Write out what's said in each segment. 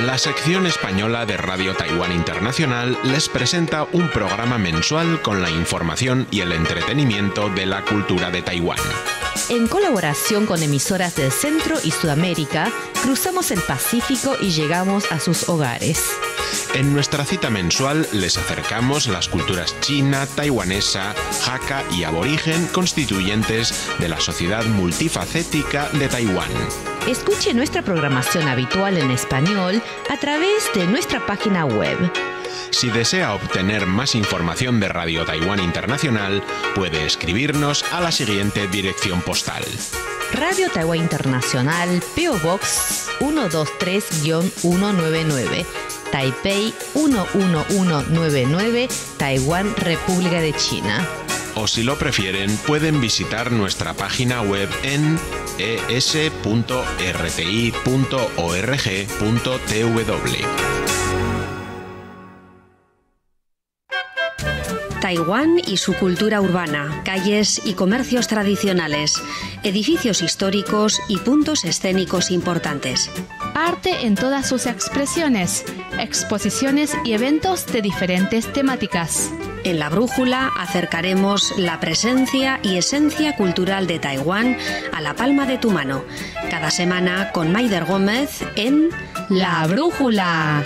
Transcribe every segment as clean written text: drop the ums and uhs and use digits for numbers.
La sección española de Radio Taiwán Internacional les presenta un programa mensual con la información y el entretenimiento de la cultura de Taiwán. En colaboración con emisoras del Centro y Sudamérica, cruzamos el Pacífico y llegamos a sus hogares. En nuestra cita mensual les acercamos las culturas china, taiwanesa, hakka y aborigen constituyentes de la sociedad multifacética de Taiwán. Escuche nuestra programación habitual en español a través de nuestra página web. Si desea obtener más información de Radio Taiwán Internacional, puede escribirnos a la siguiente dirección postal. Radio Taiwán Internacional, P.O. Box 123-199, Taipei 11199, Taiwán, República de China. O si lo prefieren, pueden visitar nuestra página web en es.rti.org.tw. Taiwán y su cultura urbana, calles y comercios tradicionales, edificios históricos y puntos escénicos importantes. Arte en todas sus expresiones, exposiciones y eventos de diferentes temáticas. En La Brújula acercaremos la presencia y esencia cultural de Taiwán a la palma de tu mano. Cada semana con Maider Gómez en La Brújula.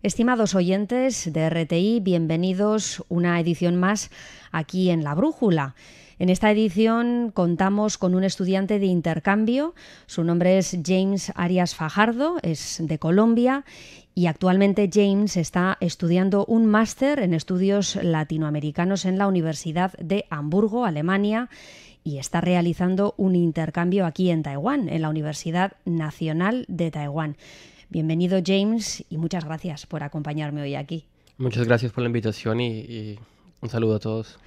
Estimados oyentes de RTI, bienvenidos una edición más aquí en La Brújula. En esta edición contamos con un estudiante de intercambio. Su nombre es James Arias Fajardo, es de Colombia y actualmente James está estudiando un máster en estudios latinoamericanos en la Universidad de Hamburgo, Alemania, y está realizando un intercambio aquí en Taiwán, en la Universidad Nacional de Taiwán. Bienvenido, James, y muchas gracias por acompañarme hoy aquí. Muchas gracias por la invitación y un saludo a todos.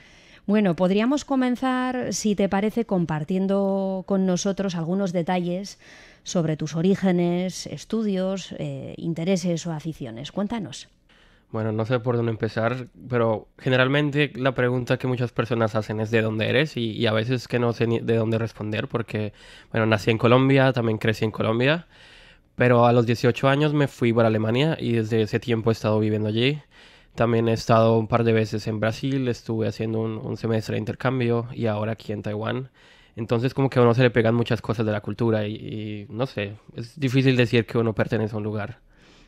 Bueno, podríamos comenzar, si te parece, compartiendo con nosotros algunos detalles sobre tus orígenes, estudios, intereses o aficiones. Cuéntanos. Bueno, no sé por dónde empezar, pero generalmente la pregunta que muchas personas hacen es ¿de dónde eres? Y a veces que no sé ni de dónde responder porque, bueno, nací en Colombia, también crecí en Colombia. Pero a los 18 años me fui para Alemania y desde ese tiempo he estado viviendo allí. También he estado un par de veces en Brasil, estuve haciendo un semestre de intercambio y ahora aquí en Taiwán. Entonces como que a uno se le pegan muchas cosas de la cultura y no sé, es difícil decir que uno pertenece a un lugar.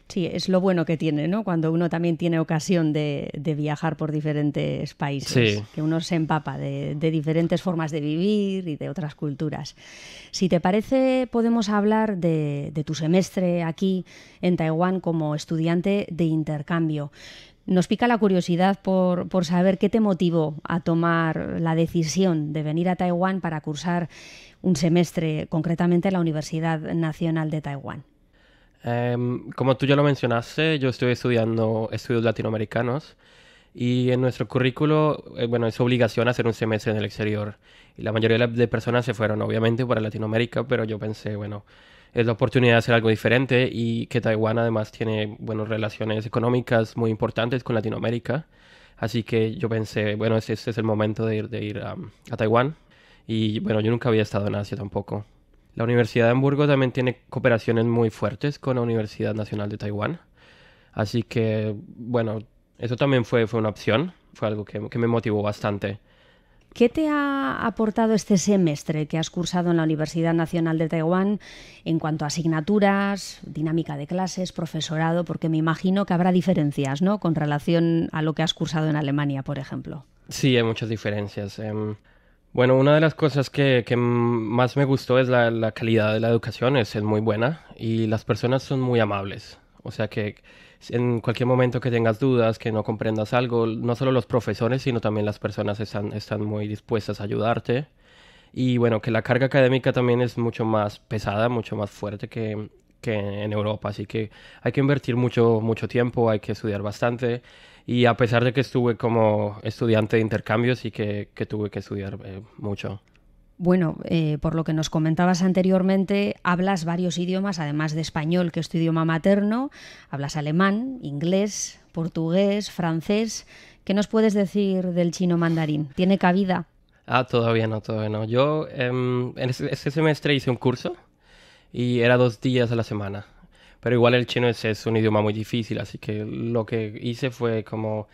Sí, es lo bueno que tiene, ¿no? Cuando uno también tiene ocasión de viajar por diferentes países, sí, que uno se empapa de diferentes formas de vivir y de otras culturas. Si te parece, podemos hablar de tu semestre aquí en Taiwán como estudiante de intercambio. Nos pica la curiosidad por saber qué te motivó a tomar la decisión de venir a Taiwán para cursar un semestre, concretamente en la Universidad Nacional de Taiwán. Como tú ya lo mencionaste, yo estoy estudiando estudios latinoamericanos y en nuestro currículo, bueno, es obligación hacer un semestre en el exterior. Y la mayoría de personas se fueron obviamente para Latinoamérica, pero yo pensé, bueno, es la oportunidad de hacer algo diferente y que Taiwán además tiene, bueno, relaciones económicas muy importantes con Latinoamérica. Así que yo pensé, bueno, este es el momento de ir a Taiwán. Y bueno, yo nunca había estado en Asia tampoco. La Universidad de Hamburgo también tiene cooperaciones muy fuertes con la Universidad Nacional de Taiwán. Así que, bueno, eso también fue una opción. Fue algo que me motivó bastante. ¿Qué te ha aportado este semestre que has cursado en la Universidad Nacional de Taiwán en cuanto a asignaturas, dinámica de clases, profesorado? Porque me imagino que habrá diferencias, ¿no?, con relación a lo que has cursado en Alemania, por ejemplo. Sí, hay muchas diferencias. Bueno, una de las cosas que más me gustó es la calidad de la educación, es muy buena y las personas son muy amables. O sea que en cualquier momento que tengas dudas, que no comprendas algo, no solo los profesores, sino también las personas están muy dispuestas a ayudarte. Y bueno, que la carga académica también es mucho más pesada, mucho más fuerte que en Europa. Así que hay que invertir mucho tiempo, hay que estudiar bastante. Y a pesar de que estuve como estudiante de intercambio, sí que tuve que estudiar mucho. Bueno, por lo que nos comentabas anteriormente, hablas varios idiomas, además de español, que es tu idioma materno. Hablas alemán, inglés, portugués, francés. ¿Qué nos puedes decir del chino mandarín? ¿Tiene cabida? Todavía no, todavía no. Yo en este semestre hice un curso y era 2 días a la semana. Pero igual el chino es un idioma muy difícil, así que lo que hice fue como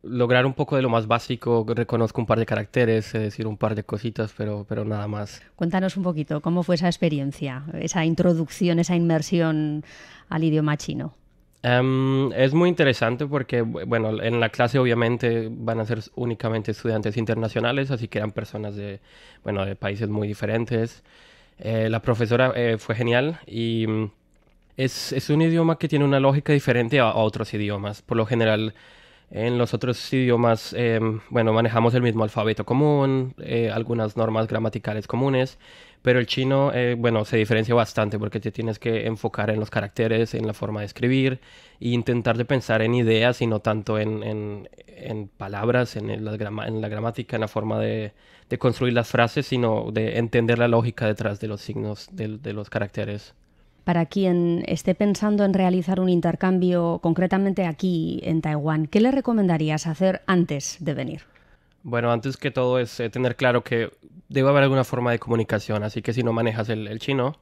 lograr un poco de lo más básico. Reconozco un par de caracteres, sé decir un par de cositas, pero nada más. Cuéntanos un poquito cómo fue esa experiencia, esa introducción, esa inmersión al idioma chino. Es muy interesante porque, bueno, en la clase obviamente van a ser únicamente estudiantes internacionales, así que eran personas de, bueno, de países muy diferentes. La profesora fue genial y es un idioma que tiene una lógica diferente a otros idiomas. Por lo general, en los otros idiomas, bueno, manejamos el mismo alfabeto común, algunas normas gramaticales comunes, pero el chino, bueno, se diferencia bastante porque te tienes que enfocar en los caracteres, en la forma de escribir e intentar de pensar en ideas y no tanto en palabras, en la gramática, en la forma de construir las frases, sino de entender la lógica detrás de los signos, de los caracteres. Para quien esté pensando en realizar un intercambio concretamente aquí en Taiwán, ¿qué le recomendarías hacer antes de venir? Bueno, antes que todo es tener claro que debe haber alguna forma de comunicación, así que si no manejas el chino,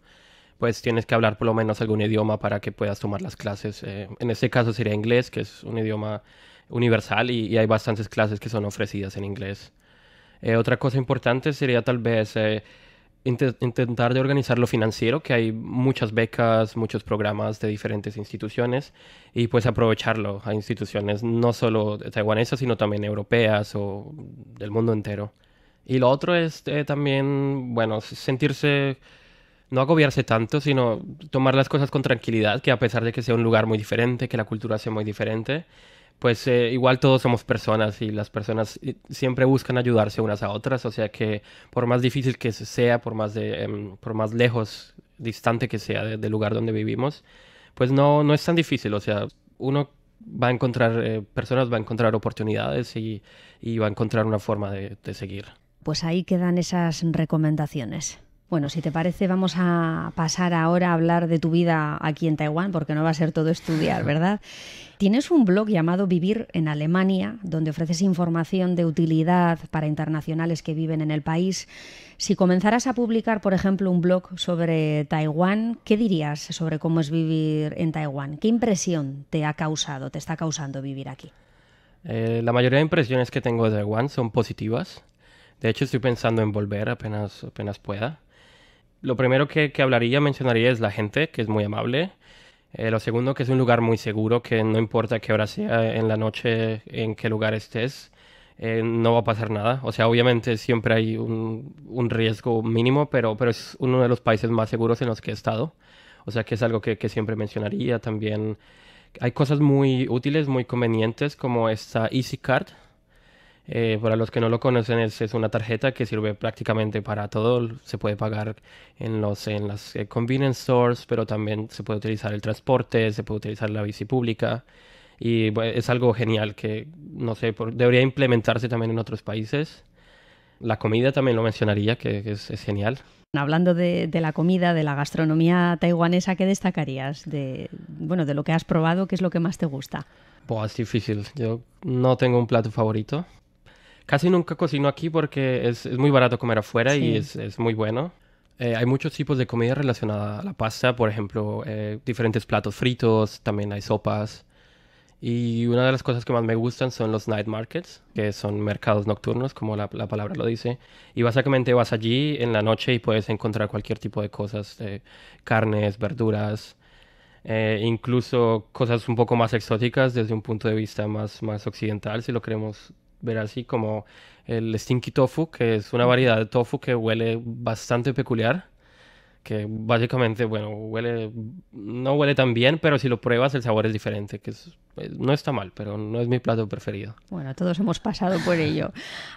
pues tienes que hablar por lo menos algún idioma para que puedas tomar las clases. En este caso sería inglés, que es un idioma universal y hay bastantes clases que son ofrecidas en inglés. Otra cosa importante sería tal vez intentar de organizar lo financiero, que hay muchas becas, muchos programas de diferentes instituciones y pues aprovecharlo a instituciones no solo taiwanesas, sino también europeas o del mundo entero. Y lo otro es también, bueno, sentirse, no agobiarse tanto, sino tomar las cosas con tranquilidad, que a pesar de que sea un lugar muy diferente, que la cultura sea muy diferente, pues igual todos somos personas y las personas siempre buscan ayudarse unas a otras, o sea que por más difícil que sea, por más lejos, distante que sea del lugar donde vivimos, pues no es tan difícil, o sea, uno va a encontrar personas, va a encontrar oportunidades y va a encontrar una forma de seguir. Pues ahí quedan esas recomendaciones. Bueno, si te parece, vamos a pasar ahora a hablar de tu vida aquí en Taiwán, porque no va a ser todo estudiar, ¿verdad? Tienes un blog llamado Vivir en Alemania, donde ofreces información de utilidad para internacionales que viven en el país. Si comenzaras a publicar, por ejemplo, un blog sobre Taiwán, ¿qué dirías sobre cómo es vivir en Taiwán? ¿Qué impresión te está causando vivir aquí? La mayoría de impresiones que tengo de Taiwán son positivas. De hecho, estoy pensando en volver apenas pueda. Lo primero que mencionaría es la gente, que es muy amable. Lo segundo, que es un lugar muy seguro, que no importa qué hora sea en la noche, en qué lugar estés, no va a pasar nada. O sea, obviamente siempre hay un riesgo mínimo, pero es uno de los países más seguros en los que he estado. O sea, que es algo que siempre mencionaría. También hay cosas muy útiles, muy convenientes, como esta EasyCard. Para los que no lo conocen, es una tarjeta que sirve prácticamente para todo. Se puede pagar en las convenience stores, pero también se puede utilizar el transporte, se puede utilizar la bici pública. Y bueno, es algo genial que, no sé, debería implementarse también en otros países. La comida también lo mencionaría, que es genial. Hablando de la comida, de la gastronomía taiwanesa, ¿qué destacarías? De lo que has probado, ¿qué es lo que más te gusta? Es difícil. Yo no tengo un plato favorito. Casi nunca cocino aquí porque es muy barato comer afuera y es muy bueno. Hay muchos tipos de comida relacionada a la pasta, por ejemplo, diferentes platos fritos, también hay sopas. Y una de las cosas que más me gustan son los night markets, que son mercados nocturnos, como la palabra lo dice. Y básicamente vas allí en la noche y puedes encontrar cualquier tipo de cosas, carnes, verduras, incluso cosas un poco más exóticas desde un punto de vista más occidental, si lo queremos ver así, como el stinky tofu, que es una variedad de tofu que huele bastante peculiar, que básicamente, bueno, no huele tan bien, pero si lo pruebas el sabor es diferente, no está mal, pero no es mi plato preferido. Bueno, todos hemos pasado por ello.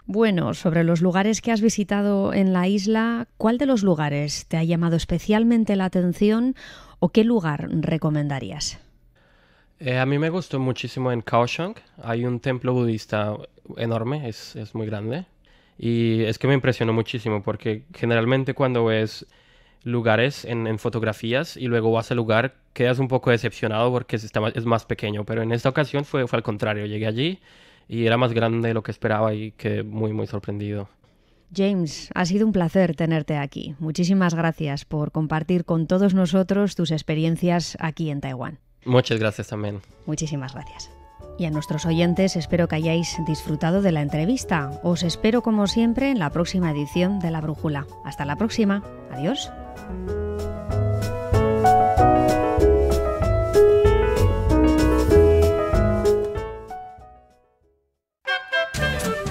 Bueno, sobre los lugares que has visitado en la isla, ¿cuál de los lugares te ha llamado especialmente la atención o qué lugar recomendarías? A mí me gustó muchísimo en Kaohsiung. Hay un templo budista enorme, es muy grande. Y es que me impresionó muchísimo porque generalmente cuando ves lugares en fotografías y luego vas al lugar, quedas un poco decepcionado porque es más pequeño. Pero en esta ocasión fue al contrario. Llegué allí y era más grande de lo que esperaba y quedé muy sorprendido. James, ha sido un placer tenerte aquí. Muchísimas gracias por compartir con todos nosotros tus experiencias aquí en Taiwán. Muchas gracias también. Muchísimas gracias. Y a nuestros oyentes espero que hayáis disfrutado de la entrevista. Os espero como siempre en la próxima edición de La Brújula. Hasta la próxima. Adiós.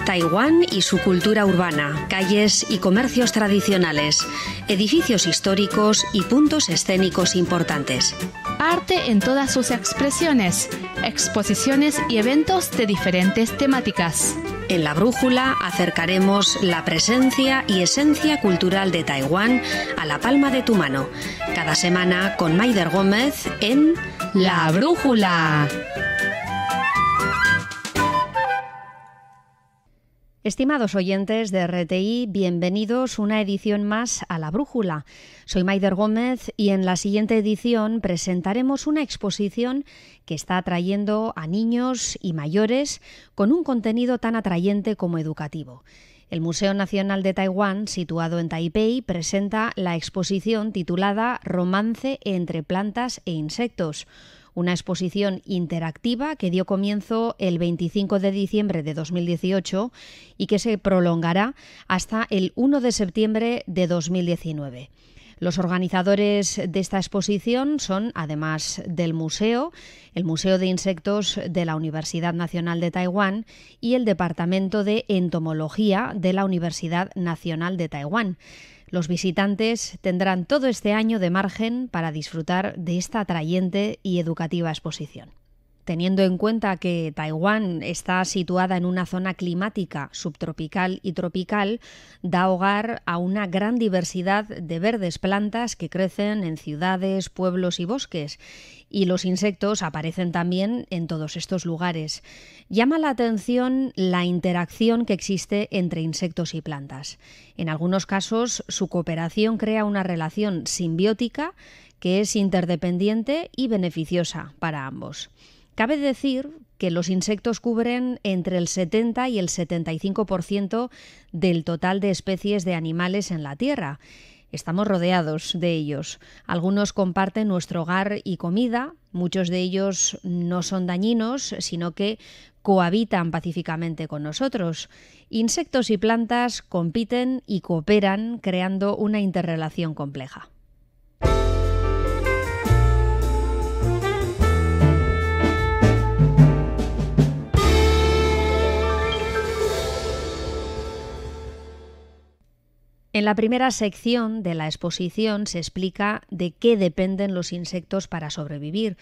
Taiwán y su cultura urbana, calles y comercios tradicionales, edificios históricos y puntos escénicos importantes. Arte en todas sus expresiones, exposiciones y eventos de diferentes temáticas. En La Brújula acercaremos la presencia y esencia cultural de Taiwán a la palma de tu mano. Cada semana con Maider Gómez en La Brújula. Estimados oyentes de RTI, bienvenidos una edición más a La Brújula. Soy Maider Gómez y en la siguiente edición presentaremos una exposición que está atrayendo a niños y mayores con un contenido tan atrayente como educativo. El Museo Nacional de Taiwán, situado en Taipei, presenta la exposición titulada Romance entre plantas e insectos. Una exposición interactiva que dio comienzo el 25 de diciembre de 2018 y que se prolongará hasta el 1 de septiembre de 2019. Los organizadores de esta exposición son, además del museo, el Museo de Insectos de la Universidad Nacional de Taiwán y el Departamento de Entomología de la Universidad Nacional de Taiwán. Los visitantes tendrán todo este año de margen para disfrutar de esta atrayente y educativa exposición. Teniendo en cuenta que Taiwán está situada en una zona climática subtropical y tropical, da hogar a una gran diversidad de verdes plantas que crecen en ciudades, pueblos y bosques, y los insectos aparecen también en todos estos lugares. Llama la atención la interacción que existe entre insectos y plantas. En algunos casos, su cooperación crea una relación simbiótica que es interdependiente y beneficiosa para ambos. Cabe decir que los insectos cubren entre el 70 y el 75% del total de especies de animales en la Tierra. Estamos rodeados de ellos. Algunos comparten nuestro hogar y comida, muchos de ellos no son dañinos, sino que cohabitan pacíficamente con nosotros. Insectos y plantas compiten y cooperan, creando una interrelación compleja. En la primera sección de la exposición se explica de qué dependen los insectos para sobrevivir.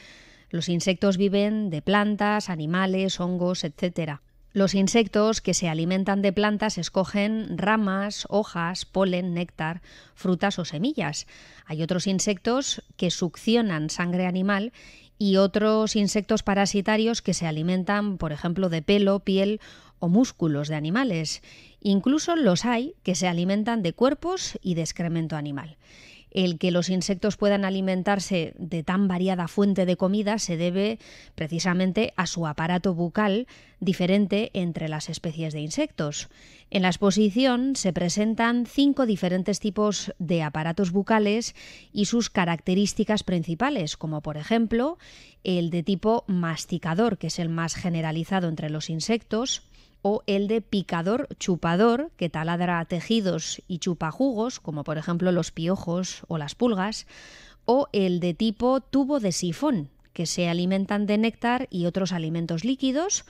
Los insectos viven de plantas, animales, hongos, etc. Los insectos que se alimentan de plantas escogen ramas, hojas, polen, néctar, frutas o semillas. Hay otros insectos que succionan sangre animal y otros insectos parasitarios que se alimentan, por ejemplo, de pelo, piel o músculos de animales. Incluso los hay que se alimentan de cuerpos y de excremento animal. El que los insectos puedan alimentarse de tan variada fuente de comida se debe precisamente a su aparato bucal diferente entre las especies de insectos. En la exposición se presentan 5 diferentes tipos de aparatos bucales y sus características principales, como por ejemplo el de tipo masticador, que es el más generalizado entre los insectos, o el de picador-chupador, que taladra tejidos y chupa jugos, como por ejemplo los piojos o las pulgas, o el de tipo tubo de sifón, que se alimentan de néctar y otros alimentos líquidos,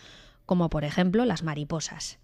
como por ejemplo las mariposas.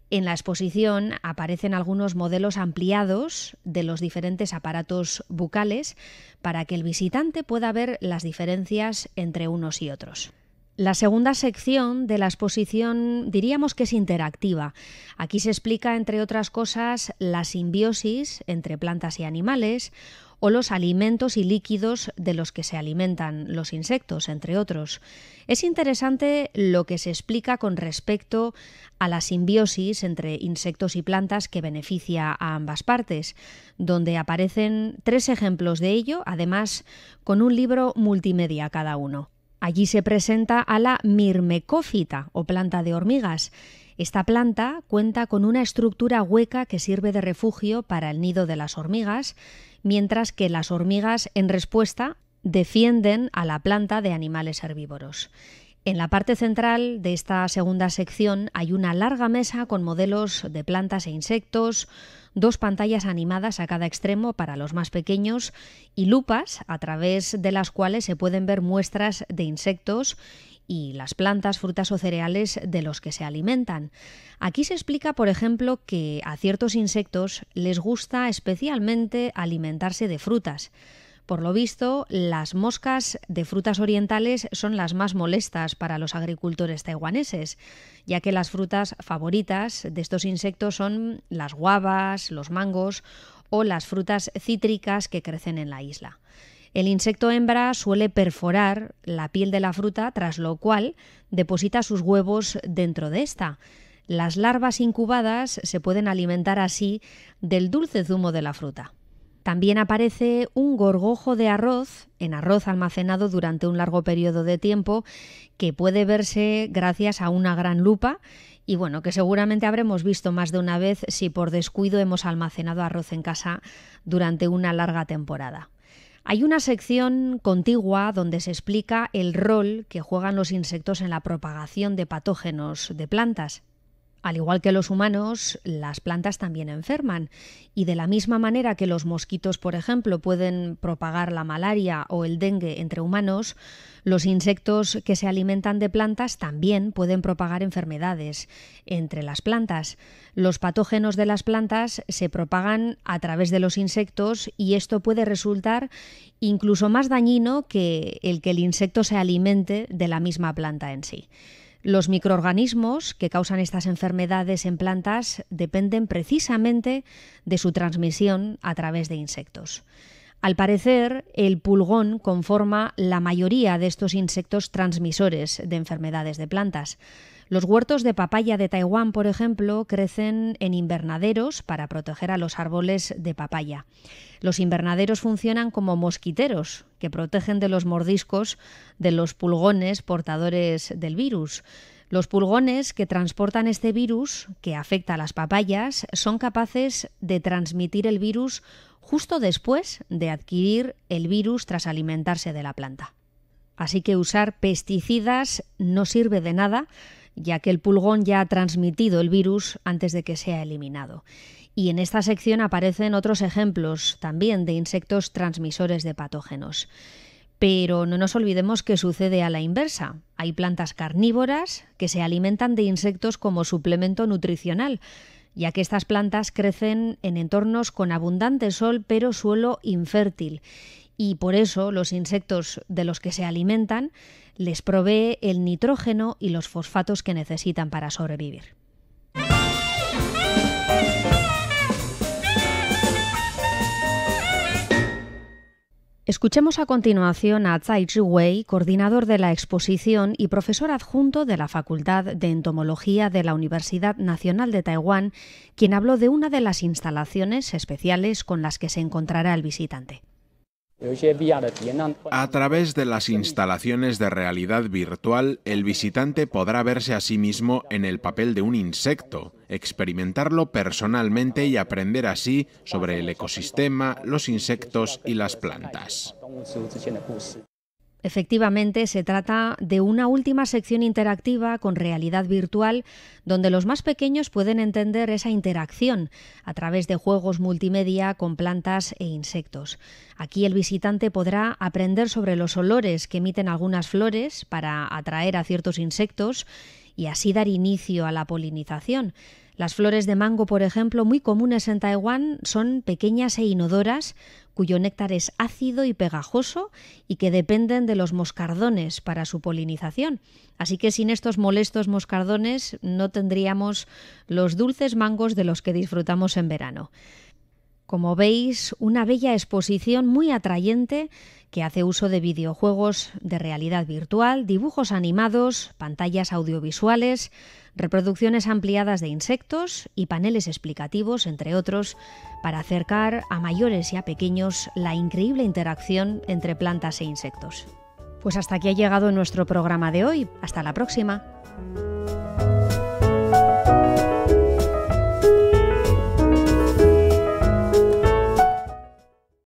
En la exposición aparecen algunos modelos ampliados de los diferentes aparatos bucales para que el visitante pueda ver las diferencias entre unos y otros. La segunda sección de la exposición diríamos que es interactiva. Aquí se explica, entre otras cosas, la simbiosis entre plantas y animales o los alimentos y líquidos de los que se alimentan los insectos, entre otros. Es interesante lo que se explica con respecto a la simbiosis entre insectos y plantas que beneficia a ambas partes, donde aparecen 3 ejemplos de ello, además con un libro multimedia cada uno. Allí se presenta a la mirmecófita o planta de hormigas. Esta planta cuenta con una estructura hueca que sirve de refugio para el nido de las hormigas, mientras que las hormigas, en respuesta, defienden a la planta de animales herbívoros. En la parte central de esta segunda sección hay una larga mesa con modelos de plantas e insectos, 2 pantallas animadas a cada extremo para los más pequeños y lupas a través de las cuales se pueden ver muestras de insectos y las plantas, frutas o cereales de los que se alimentan. Aquí se explica, por ejemplo, que a ciertos insectos les gusta especialmente alimentarse de frutas. Por lo visto, las moscas de frutas orientales son las más molestas para los agricultores taiwaneses, ya que las frutas favoritas de estos insectos son las guavas, los mangos o las frutas cítricas que crecen en la isla. El insecto hembra suele perforar la piel de la fruta, tras lo cual deposita sus huevos dentro de esta. Las larvas incubadas se pueden alimentar así del dulce zumo de la fruta. También aparece un gorgojo de arroz, en arroz almacenado durante un largo periodo de tiempo, que puede verse gracias a una gran lupa y bueno, que seguramente habremos visto más de una vez si por descuido hemos almacenado arroz en casa durante una larga temporada. Hay una sección contigua donde se explica el rol que juegan los insectos en la propagación de patógenos de plantas. Al igual que los humanos, las plantas también enferman y de la misma manera que los mosquitos, por ejemplo, pueden propagar la malaria o el dengue entre humanos, los insectos que se alimentan de plantas también pueden propagar enfermedades entre las plantas. Los patógenos de las plantas se propagan a través de los insectos y esto puede resultar incluso más dañino que el insecto se alimente de la misma planta en sí. Los microorganismos que causan estas enfermedades en plantas dependen precisamente de su transmisión a través de insectos. Al parecer, el pulgón conforma la mayoría de estos insectos transmisores de enfermedades de plantas. Los huertos de papaya de Taiwán, por ejemplo, crecen en invernaderos para proteger a los árboles de papaya. Los invernaderos funcionan como mosquiteros que protegen de los mordiscos de los pulgones portadores del virus. Los pulgones que transportan este virus, que afecta a las papayas, son capaces de transmitir el virus justo después de adquirir el virus tras alimentarse de la planta. Así que usar pesticidas no sirve de nada, ya que el pulgón ya ha transmitido el virus antes de que sea eliminado. Y en esta sección aparecen otros ejemplos también de insectos transmisores de patógenos. Pero no nos olvidemos que sucede a la inversa. Hay plantas carnívoras que se alimentan de insectos como suplemento nutricional, ya que estas plantas crecen en entornos con abundante sol pero suelo infértil. Y por eso los insectos de los que se alimentan les provee el nitrógeno y los fosfatos que necesitan para sobrevivir. Escuchemos a continuación a Tsai Zhiwei, coordinador de la exposición y profesor adjunto de la Facultad de Entomología de la Universidad Nacional de Taiwán, quien habló de una de las instalaciones especiales con las que se encontrará el visitante. A través de las instalaciones de realidad virtual, el visitante podrá verse a sí mismo en el papel de un insecto, experimentarlo personalmente y aprender así sobre el ecosistema, los insectos y las plantas. Efectivamente, se trata de una última sección interactiva con realidad virtual donde los más pequeños pueden entender esa interacción a través de juegos multimedia con plantas e insectos. Aquí el visitante podrá aprender sobre los olores que emiten algunas flores para atraer a ciertos insectos y así dar inicio a la polinización. Las flores de mango, por ejemplo, muy comunes en Taiwán, son pequeñas e inodoras, cuyo néctar es ácido y pegajoso y que dependen de los moscardones para su polinización. Así que sin estos molestos moscardones no tendríamos los dulces mangos de los que disfrutamos en verano. Como veis, una bella exposición muy atrayente que hace uso de videojuegos de realidad virtual, dibujos animados, pantallas audiovisuales, reproducciones ampliadas de insectos y paneles explicativos, entre otros, para acercar a mayores y a pequeños la increíble interacción entre plantas e insectos. Pues hasta aquí ha llegado nuestro programa de hoy. Hasta la próxima.